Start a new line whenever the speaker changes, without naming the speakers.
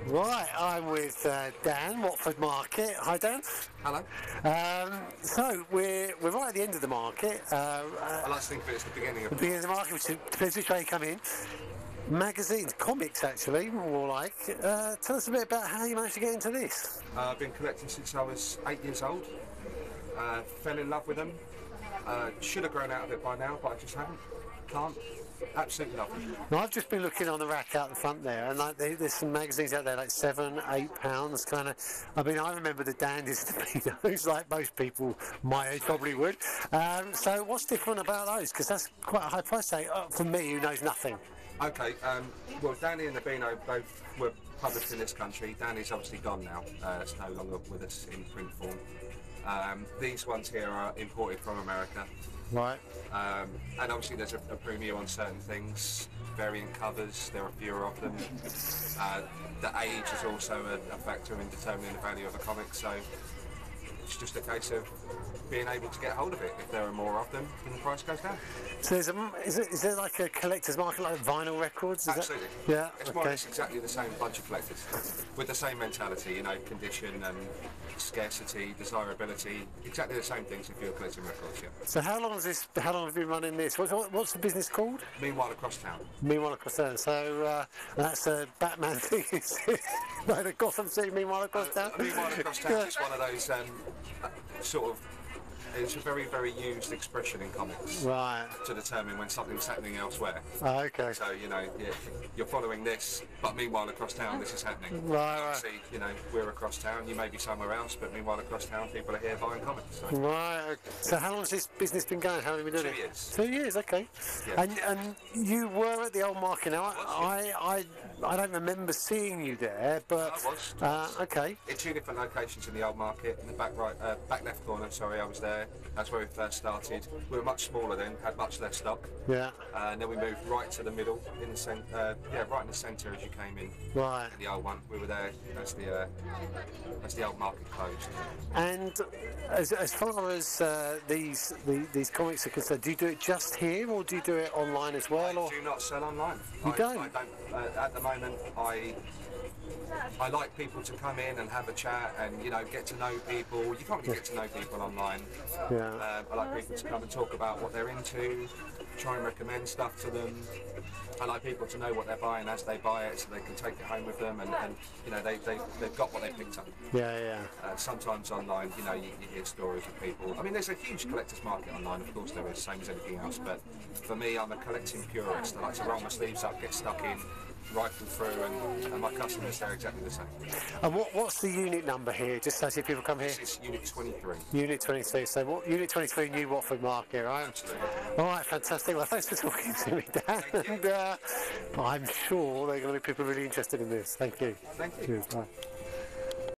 Right, I'm with Dan, Watford Market. Hi, Dan.
Hello.
So we're right at the end of the market.
I like to think of it as the beginning of
The beginning of the market, which depends which way you come in. Magazines, comics actually, more like. Tell us a bit about how you managed to get into this.
I've been collecting since I was 8 years old. Fell in love with them. Should have grown out of it by now, but I just haven't. Can't. Absolutely love them.
Now, I've just been looking on the rack out the front there, and like there's some magazines out there like £7, £8 kind of. I mean, I remember the Dandies, the Beanos, like most people my age probably would. So what's different about those? Because that's quite a high price tag for me, who knows nothing.
Okay, well, Danny and the Beano both were published in this country. Danny's obviously gone now. It's no longer with us in print form. These ones here are imported from America.
Right.
And obviously there's a premium on certain things, variant covers, there are fewer of them. The age is also a factor in determining the value of a comic, so it's just a case of being able to get hold of it. If there are more of them, then the price goes down.
So is there like a collector's market like vinyl records?
Absolutely.
Yeah.
It's more or less exactly the same bunch of collectors with the same mentality, you know, condition and scarcity, desirability, exactly the same things if you're collecting records. Yeah.
So how long have you been running this? What's the business called?
Meanwhile Across Town.
Meanwhile Across Town. So that's a Batman thing. Like the Gotham City Meanwhile Across Town.
Meanwhile Across Town is one of those sort of. It's a very, very used expression in comics,
right,
to determine when something's happening elsewhere.
Oh, okay.
So, you know, you're following this, but meanwhile across town this is happening.
Right.
Obviously, you know, we're across town, you may be somewhere else, but meanwhile across town people are here buying comics. So.
Right. So how long has this business been going? How long have you been doing
2
it?
years.
2 years, okay.
Yeah.
And you were at the old market now. I don't remember seeing you there, but
I was.
Okay.
In 2 different locations in the old market, in the back left corner, sorry, I was there. That's where we first started. We were much smaller then, had much less stock.
Yeah.
And then we moved right to the middle, in the right in the centre as you came in.
Right.
The old one. We were there as the old market closed.
And as far as these comics are concerned, do you do it just here, or do you do it online as well?
I do not sell online.
You don't?
I don't. At the moment, I like people to come in and have a chat and, you know, get to know people. You can't really get to know people online.
Yeah.
I like people to come and talk about what they're into, try and recommend stuff to them. I like people to know what they're buying as they buy it, so they can take it home with them, and you know they've got what they picked up.
Yeah.
Sometimes online, you know, you hear stories of people. I mean, there's a huge collector's market online, of course there is, same as anything else. But for me, I'm a collecting purist. I like to roll my sleeves up, get stuck in, rifle through, and my customers, they're exactly the same.
And what's the unit number here, just so if people come here?
This is Unit 23.
Unit 23, so Unit 23 New Watford Market, right?
Absolutely.
Alright, fantastic. Well, thanks for talking to me, Dan. And I'm sure there are going to be people really interested in this. Thank you.
Thank you.
Cheers, bye.